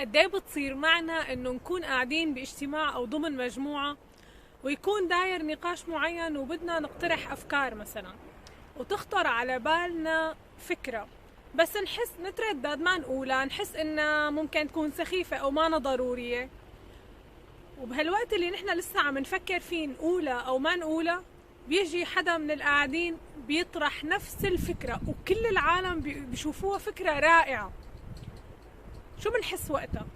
قد ايه بتصير معنا انه نكون قاعدين باجتماع او ضمن مجموعة ويكون داير نقاش معين وبدنا نقترح افكار مثلا، وتخطر على بالنا فكرة بس نحس نتردد ما نقولها، نحس انها ممكن تكون سخيفة او ما ضرورية. وبهالوقت اللي نحن لسه عم نفكر فيه نقولها او ما نقولها، بيجي حدا من القاعدين بيطرح نفس الفكرة وكل العالم بيشوفوها فكرة رائعة. شو بنحس وقتها؟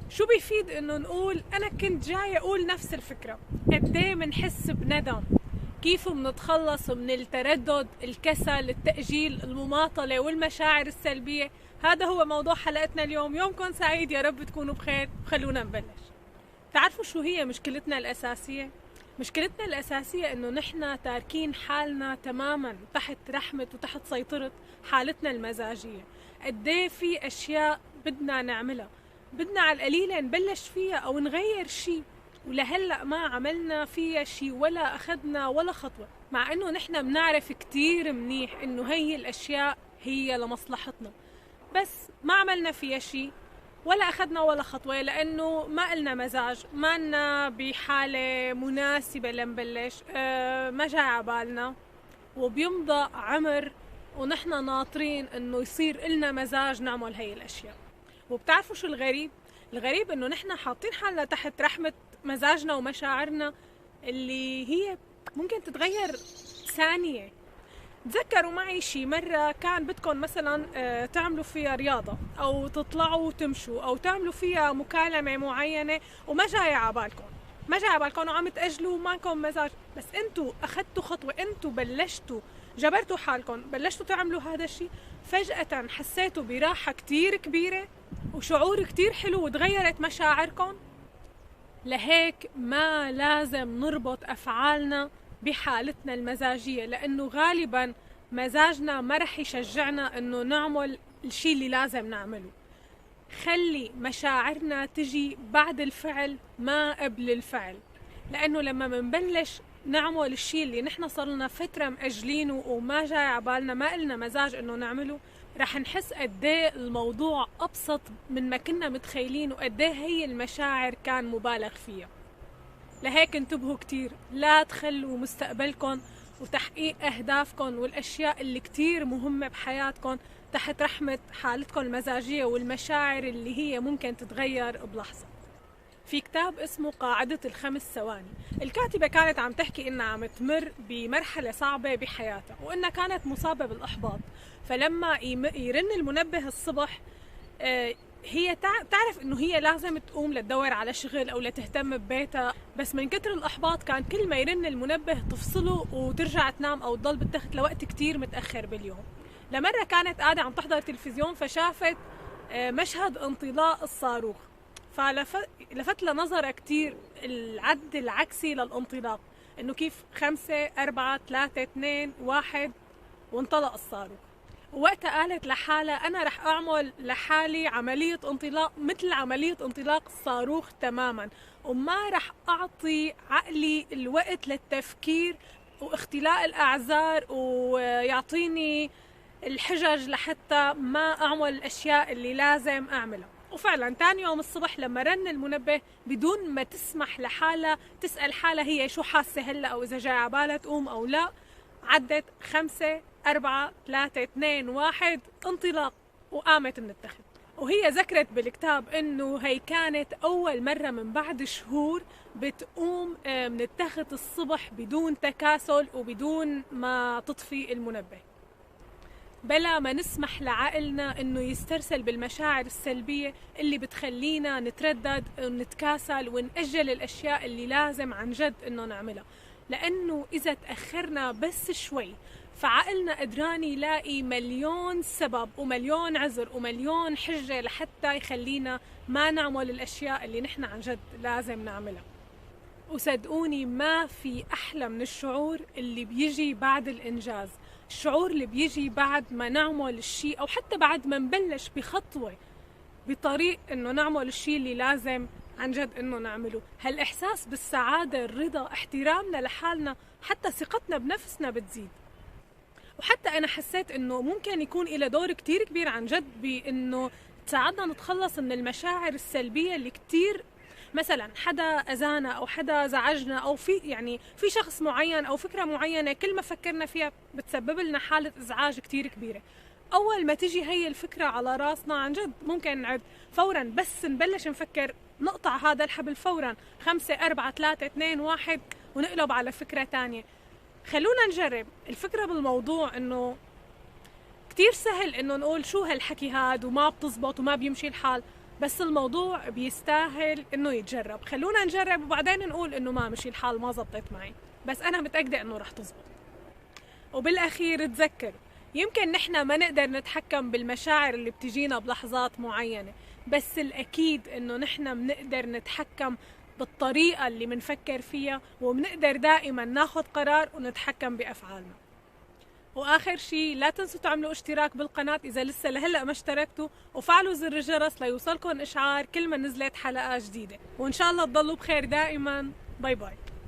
شو بيفيد انه نقول انا كنت جاي اقول نفس الفكرة؟ قديه بنحس بندم، كيف بنتخلص من التردد، الكسل، التأجيل، المماطلة والمشاعر السلبية. هذا هو موضوع حلقتنا اليوم. يومكم سعيد، يا رب تكونوا بخير. خلونا نبلش. تعرفوا شو هي مشكلتنا الأساسية؟ مشكلتنا الأساسية إنه نحن تاركين حالنا تماماً تحت رحمة وتحت سيطرة حالتنا المزاجية. قديه في أشياء بدنا نعملها، بدنا على القليلة نبلش فيها أو نغير شي، ولهلأ ما عملنا فيها شي ولا أخذنا ولا خطوة، مع إنه نحن بنعرف كتير منيح إنه هي الأشياء هي لمصلحتنا، بس ما عملنا فيها شي ولا أخذنا ولا خطوة لأنه ما قلنا مزاج، ما لنا بحالة مناسبة لنبلش، ما جاي عبالنا، وبيمضى عمر ونحن ناطرين إنه يصير إلنا مزاج نعمل هي الأشياء. وبتعرفوا شو الغريب؟ الغريب إنه نحن حاطين حالنا تحت رحمة مزاجنا ومشاعرنا اللي هي ممكن تتغير ثانية. تذكروا معي شي مرة كان بدكم مثلا تعملوا فيها رياضة أو تطلعوا تمشوا أو تعملوا فيها مكالمة معينة وما جاي عبالكم، ما جاي عبالكم وعم تأجلوا وماكم مزاج، بس انتوا أخذتوا خطوة، انتوا بلشتوا، جبرتوا حالكم، بلشتوا تعملوا هذا الشي، فجأة حسيتوا براحة كتير كبيرة وشعور كتير حلو وتغيرت مشاعركم. لهيك ما لازم نربط أفعالنا بحالتنا المزاجية، لأنه غالبا مزاجنا ما رح يشجعنا أنه نعمل الشي اللي لازم نعمله. خلي مشاعرنا تجي بعد الفعل ما قبل الفعل، لأنه لما منبلش نعمل الشي اللي نحن صرنا فترة مأجلينه وما جاي عبالنا، ما قلنا مزاج أنه نعمله، رح نحس قديه الموضوع أبسط من ما كنا متخيلين وقديه هي المشاعر كان مبالغ فيها. لهيك انتبهوا كتير، لا تخلوا مستقبلكم وتحقيق أهدافكم والأشياء اللي كتير مهمة بحياتكم تحت رحمة حالتكم المزاجية والمشاعر اللي هي ممكن تتغير بلحظة. في كتاب اسمه قاعدة الخمس ثواني، الكاتبة كانت عم تحكي إنها عم تمر بمرحلة صعبة بحياتها وإنها كانت مصابة بالإحباط، فلما يرن المنبه الصبح هي تعرف إنه هي لازم تقوم لتدور على شغل أو لتهتم ببيتها، بس من كتر الإحباط كان كل ما يرن المنبه تفصله وترجع تنام أو تضل بالتخت لوقت كتير متأخر باليوم. لمرة كانت قاعدة عم تحضر تلفزيون فشافت مشهد انطلاق الصاروخ، فلفت لنظرها كتير العد العكسي للانطلاق، إنه كيف 5 4 3 2 1 وانطلق الصاروخ. ووقتها قالت لحالها أنا رح أعمل لحالي عملية انطلاق مثل عملية انطلاق الصاروخ تماما، وما رح أعطي عقلي الوقت للتفكير واختلاء الأعذار ويعطيني الحجج لحتى ما أعمل الأشياء اللي لازم أعملها. وفعلا تاني يوم الصبح لما رن المنبه بدون ما تسمح لحالها تسأل حالها هي شو حاسة هلأ أو إذا جاي عبالها تقوم أو لا، عدت 5 4 3 2 1 انطلاق وقامت من التخت. وهي ذكرت بالكتاب انه هي كانت اول مرة من بعد شهور بتقوم من التخت الصبح بدون تكاسل وبدون ما تطفي المنبه. بلا ما نسمح لعقلنا انه يسترسل بالمشاعر السلبية اللي بتخلينا نتردد ونتكاسل ونأجل الاشياء اللي لازم عن جد انه نعملها، لأنه إذا تأخرنا بس شوي فعقلنا قدران يلاقي مليون سبب ومليون عذر ومليون حجة لحتى يخلينا ما نعمل الأشياء اللي نحن عن جد لازم نعملها. وصدقوني ما في أحلى من الشعور اللي بيجي بعد الإنجاز، الشعور اللي بيجي بعد ما نعمل الشيء أو حتى بعد ما نبلش بخطوة بطريق إنه نعمل الشيء اللي لازم عن جد إنه نعمله. هالإحساس بالسعادة، الرضا، احترامنا لحالنا، حتى ثقتنا بنفسنا بتزيد. وحتى أنا حسيت إنه ممكن يكون إلى دور كتير كبير عن جد بإنه وتساعدنا نتخلص من المشاعر السلبية اللي كتير، مثلا حدا أذانا أو حدا زعجنا أو في شخص معين أو فكرة معينة كل ما فكرنا فيها بتسبب لنا حالة إزعاج كتير كبيرة. أول ما تجي هي الفكرة على راسنا عن جد ممكن نعد فورا، بس نبلش نفكر نقطع هذا الحبل فورا، 5 4 3 2 1 ونقلب على فكرة تانية. خلونا نجرب. الفكرة بالموضوع إنه كتير سهل إنه نقول شو هالحكي هاد وما بتزبط وما بيمشي الحال، بس الموضوع بيستاهل إنه يتجرب. خلونا نجرب وبعدين نقول إنه ما مشي الحال، ما زبطت معي، بس أنا متأكدة إنه رح تزبط. وبالأخير تذكر، يمكن نحن ما نقدر نتحكم بالمشاعر اللي بتجينا بلحظات معينة، بس الأكيد إنه نحن بنقدر نتحكم بالطريقة اللي منفكر فيها، وبنقدر دائما ناخد قرار ونتحكم بأفعالنا. وآخر شي، لا تنسوا تعملوا اشتراك بالقناة إذا لسه لهلأ ما اشتركتوا، وفعلوا زر الجرس ليوصلكم إشعار كل ما نزلت حلقة جديدة. وإن شاء الله تضلوا بخير دائما. باي باي.